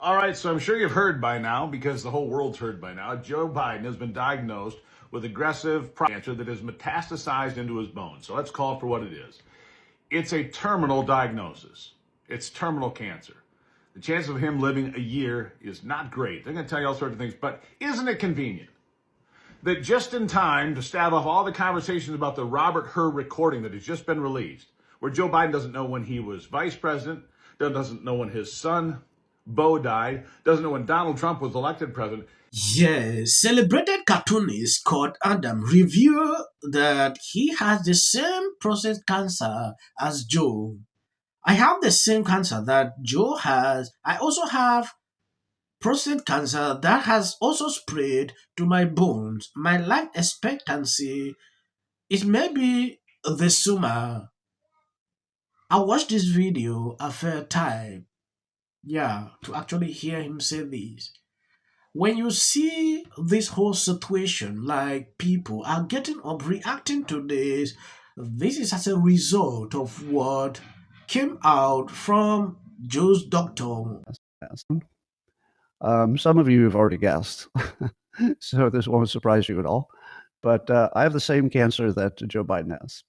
All right, so I'm sure you've heard by now, because the whole world's heard by now, Joe Biden has been diagnosed with aggressive cancer that has metastasized into his bones. So let's call it for what it is. It's a terminal diagnosis. It's terminal cancer. The chance of him living a year is not great. They're going to tell you all sorts of things, but isn't it convenient that just in time to stave off all the conversations about the Robert Hur recording that has just been released, where Joe Biden doesn't know when he was vice president, doesn't know when his son Bo died, doesn't know when Donald Trump was elected president. Yes, celebrated cartoonist Scott Adam revealed that he has the same prostate cancer as Joe. I have the same cancer that Joe has. I also have prostate cancer that has also spread to my bones. My life expectancy is maybe the summer. I watched this video a fair time, yeah, to actually hear him say this. When you see this whole situation, like people are getting up reacting to this is as a result of what came out from Joe's doctor. Yes. Some of you have already guessed, so this won't surprise you at all. But I have the same cancer that Joe Biden has.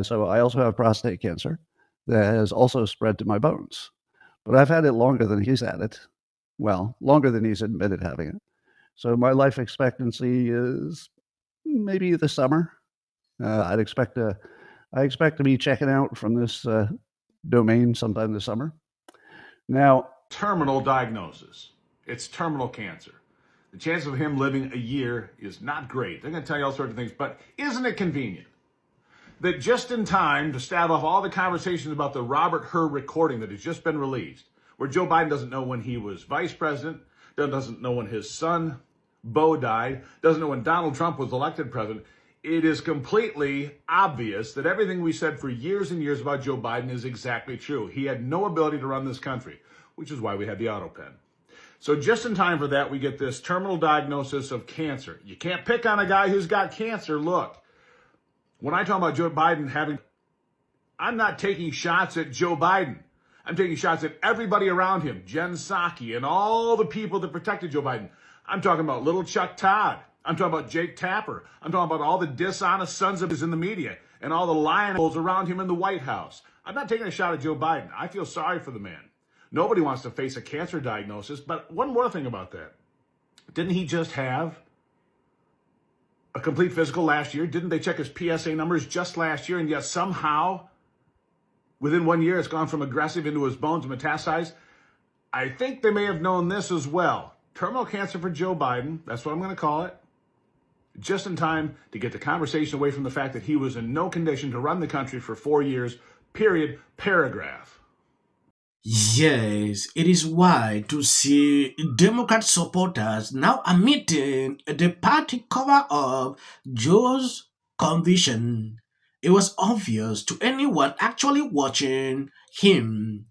So I also have prostate cancer that has also spread to my bones. But I've had it longer than he's had it. Well, longer than he's admitted having it. So my life expectancy is maybe the summer. I expect to be checking out from this domain sometime this summer. Now, Terminal diagnosis. It's terminal cancer. The chance of him living a year is not great. They're going to tell you all sorts of things, but isn't it convenient that just in time to stave off all the conversations about the Robert Hur recording that has just been released, where Joe Biden doesn't know when he was vice president, doesn't know when his son Bo died, doesn't know when Donald Trump was elected president, it is completely obvious that everything we said for years and years about Joe Biden is exactly true. He had no ability to run this country, which is why we had the auto pen. So just in time for that, we get this terminal diagnosis of cancer. You can't pick on a guy who's got cancer. Look, when I talk about Joe Biden I'm not taking shots at Joe Biden. I'm taking shots at everybody around him, Jen Psaki and all the people that protected Joe Biden. I'm talking about little Chuck Todd. I'm talking about Jake Tapper. I'm talking about all the dishonest sons of his in the media and all the lying holes around him in the White House. I'm not taking a shot at Joe Biden. I feel sorry for the man. Nobody wants to face a cancer diagnosis. But one more thing about that. Didn't he just have a complete physical last year? Didn't they check his PSA numbers just last year? And yet somehow, within 1 year, it's gone from aggressive into his bones, metastasized. I think they may have known this as well. Terminal cancer for Joe Biden, that's what I'm going to call it. Just in time to get the conversation away from the fact that he was in no condition to run the country for 4 years, period, paragraph. Yes, it is wild to see Democrat supporters now admitting the party cover up Joe's condition. It was obvious to anyone actually watching him.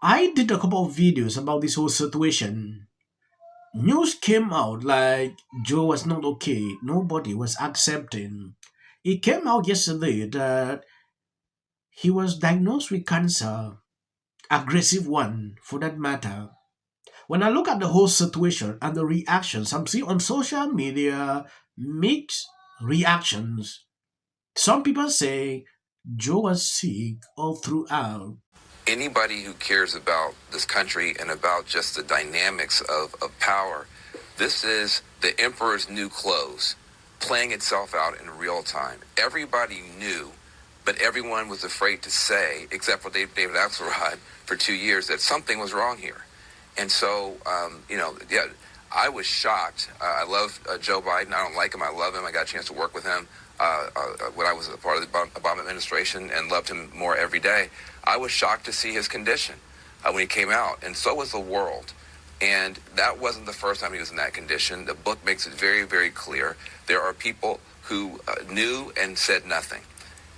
I did a couple of videos about this whole situation. News came out like Joe was not okay. Nobody was accepting. It came out yesterday that he was diagnosed with cancer, aggressive one for that matter. When I look at the whole situation and the reactions I'm seeing on social media, mixed reactions. Some people say Joe was sick all throughout. Anybody who cares about this country and about just the dynamics of power, this is the emperor's new clothes playing itself out in real time. Everybody knew, but everyone was afraid to say, except for David Axelrod for 2 years, that something was wrong here. And so, I was shocked. I love Joe Biden. I don't like him. I love him. I got a chance to work with him when I was a part of the Obama administration and loved him more every day. I was shocked to see his condition when he came out, and so was the world. And that wasn't the first time he was in that condition. The book makes it very, very clear. There are people who knew and said nothing.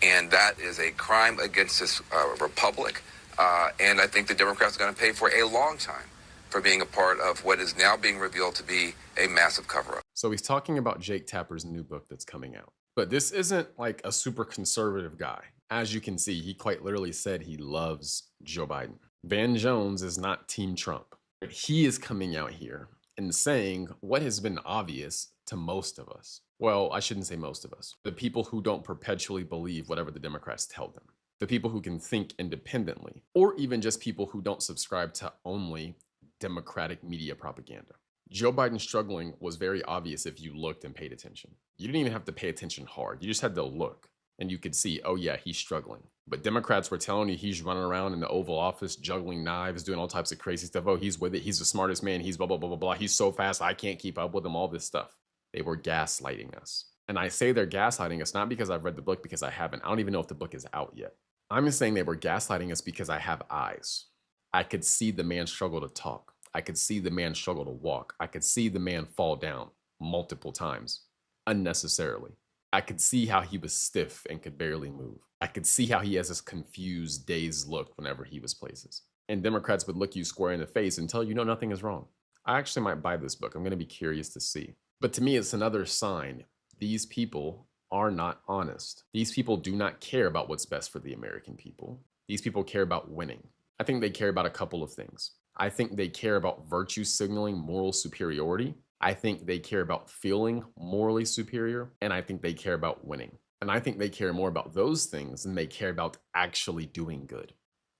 And that is a crime against this republic. And I think the Democrats are going to pay for a long time for being a part of what is now being revealed to be a massive cover-up. So he's talking about Jake Tapper's new book that's coming out. But this isn't like a super conservative guy. As you can see, he quite literally said he loves Joe Biden. Van Jones is not Team Trump. He is coming out here and saying what has been obvious to most of us. Well, I shouldn't say most of us. The people who don't perpetually believe whatever the Democrats tell them. The people who can think independently, or even just people who don't subscribe to only Democratic media propaganda. Joe Biden struggling was very obvious if you looked and paid attention. You didn't even have to pay attention hard. You just had to look and you could see, oh yeah, he's struggling. But Democrats were telling you he's running around in the Oval Office, juggling knives, doing all types of crazy stuff. Oh, he's with it. He's the smartest man. He's blah, blah, blah, blah, blah. He's so fast, I can't keep up with him, all this stuff. They were gaslighting us. And I say they're gaslighting us not because I've read the book, because I haven't. I don't even know if the book is out yet. I'm just saying they were gaslighting us because I have eyes. I could see the man struggle to talk. I could see the man struggle to walk. I could see the man fall down multiple times, unnecessarily. I could see how he was stiff and could barely move. I could see how he has this confused, dazed look whenever he was places. And Democrats would look you square in the face and tell you, no, nothing is wrong. I actually might buy this book. I'm going to be curious to see. But to me, it's another sign. These people are not honest. These people do not care about what's best for the American people. These people care about winning. I think they care about a couple of things. I think they care about virtue signaling moral superiority. I think they care about feeling morally superior. And I think they care about winning. And I think they care more about those things than they care about actually doing good,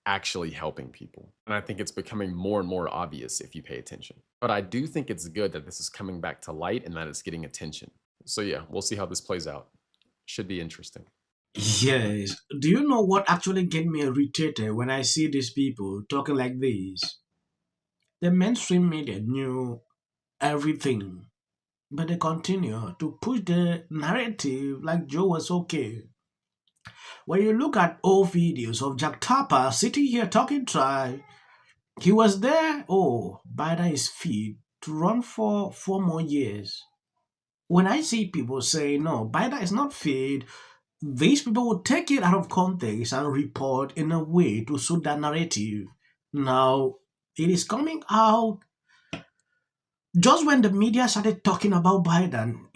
actually helping people. And I think it's becoming more and more obvious if you pay attention. But I do think it's good that this is coming back to light and that it's getting attention. So yeah, we'll see how this plays out. Should be interesting. Yes. Do you know what actually get me irritated when I see these people talking like this? The mainstream media knew everything, but they continue to push the narrative like Joe was okay. When you look at old videos of Jack Tapper sitting here talking try, he was there, oh, Biden is fit to run for 4 more years. When I see people say, no, Biden is not fit, these people will take it out of context and report in a way to suit that narrative. Now, it is coming out just when the media started talking about Biden.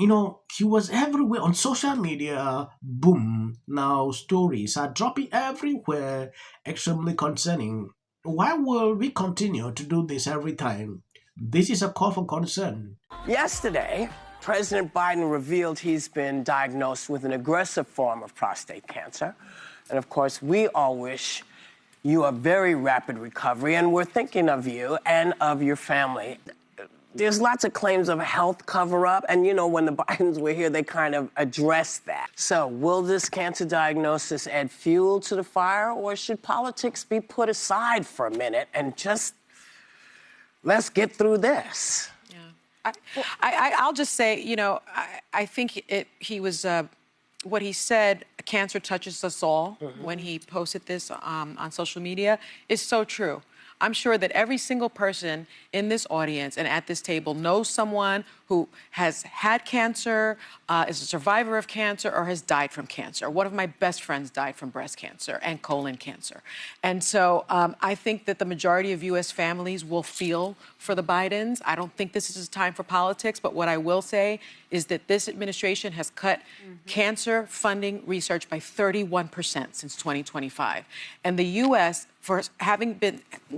He was everywhere on social media. Boom. Now, stories are dropping everywhere, extremely concerning. Why will we continue to do this every time? This is a call for concern. Yesterday, President Biden revealed he's been diagnosed with an aggressive form of prostate cancer. And of course, we all wish you a very rapid recovery, and we're thinking of you and of your family. There's lots of claims of a health cover-up, and when the Bidens were here, they kind of addressed that. So will this cancer diagnosis add fuel to the fire, or should politics be put aside for a minute and just let's get through this? I'll just say, I think he was, what he said, cancer touches us all, when he posted this on social media, is so true. I'm sure that every single person in this audience and at this table knows someone who has had cancer, is a survivor of cancer, or has died from cancer. One of my best friends died from breast cancer and colon cancer. And so I think that the majority of U.S. families will feel for the Bidens. I don't think this is a time for politics, but what I will say is that this administration has cut cancer funding research by 31% since 2025. And the U.S., for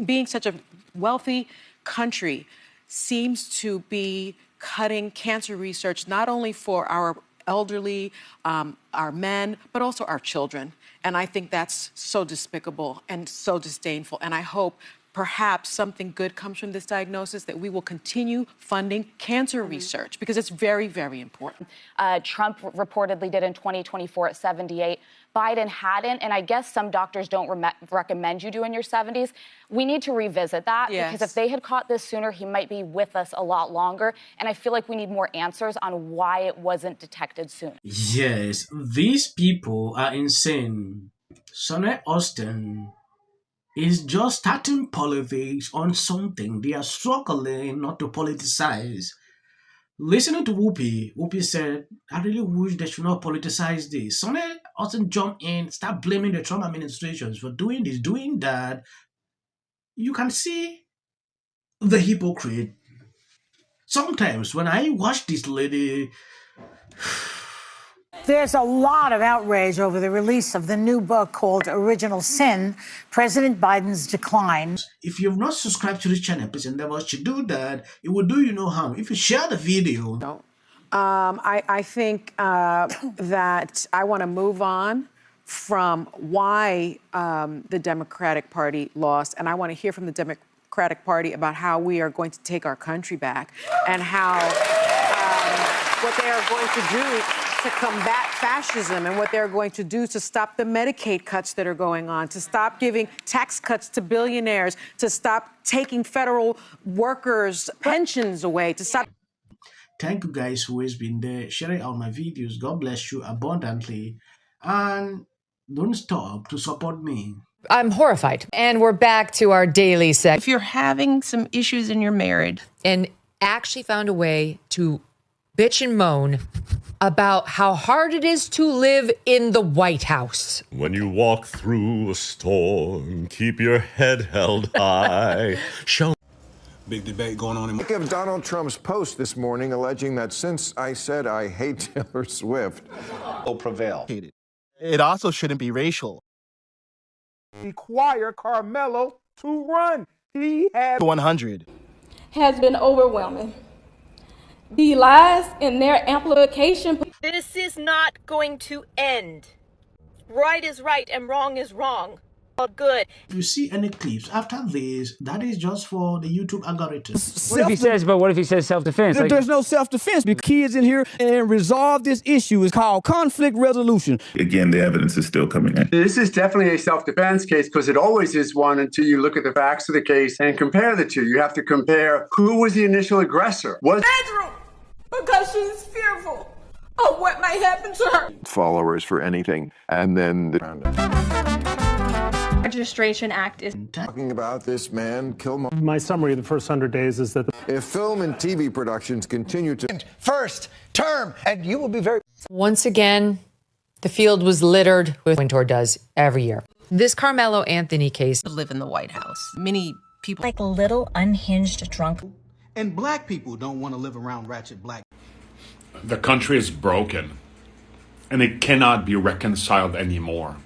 being such a wealthy country, seems to be cutting cancer research not only for our elderly, our men, but also our children. And I think that's so despicable and so disdainful. And I hope perhaps something good comes from this diagnosis, that we will continue funding cancer research, because it's very, very important. Trump reportedly did in 2024 at 78. Biden hadn't, and I guess some doctors don't recommend you do in your 70s. We need to revisit that, because if they had caught this sooner, he might be with us a lot longer. And I feel like we need more answers on why it wasn't detected sooner. Yes, these people are insane. Sonny Austin is just starting politics on something they are struggling not to politicize. Listening to Whoopi said, I really wish they should not politicize this. Sonny Austin jumped in, start blaming the Trump administrations for doing this, doing that. You can see the hypocrite. Sometimes when I watch this lady, There's a lot of outrage over the release of the new book called Original Sin, President Biden's Decline. If you've not subscribed to this channel, please endeavor to do that. It will do you no harm if you share the video. No. I think that I want to move on from why the Democratic Party lost, and I want to hear from the Democratic Party about how we are going to take our country back and how what they are going to do to combat fascism and what they're going to do to stop the Medicaid cuts that are going on, to stop giving tax cuts to billionaires, to stop taking federal workers' pensions away, to stop. Thank you guys who has been there sharing out my videos. God bless you abundantly. And don't stop to support me. I'm horrified. And we're back to our daily segment. If you're having some issues in your marriage and actually found a way to bitch and moan about how hard it is to live in the White House. When you walk through a storm, keep your head held high. Show. Big debate going on. Think of Donald Trump's post this morning alleging that since I said I hate Taylor Swift, will prevail. It also shouldn't be racial. Require Carmelo to run. He had 100. Has been overwhelming. The lies in their amplification. This is not going to end. Right is right and wrong is wrong. All good. If you see any clips after this, that is just for the YouTube algorithm. What if he says self-defense? There's no self-defense. The kids in here and resolve this issue is called conflict resolution. Again, the evidence is still coming in. This is definitely a self-defense case because it always is one until you look at the facts of the case and compare the two. You have to compare who was the initial aggressor. Bedroom, because she's fearful of what might happen to her. Followers for anything. And then the Registration Act is talking about this man, Killmonger. My summary of the first 100 days is that if film and TV productions continue to first term, and you will be very. Once again, the field was littered with Wintour does every year. This Carmelo Anthony case. Live in the White House. Many people like a little unhinged drunk. And black people don't want to live around ratchet black. The country is broken, and it cannot be reconciled anymore.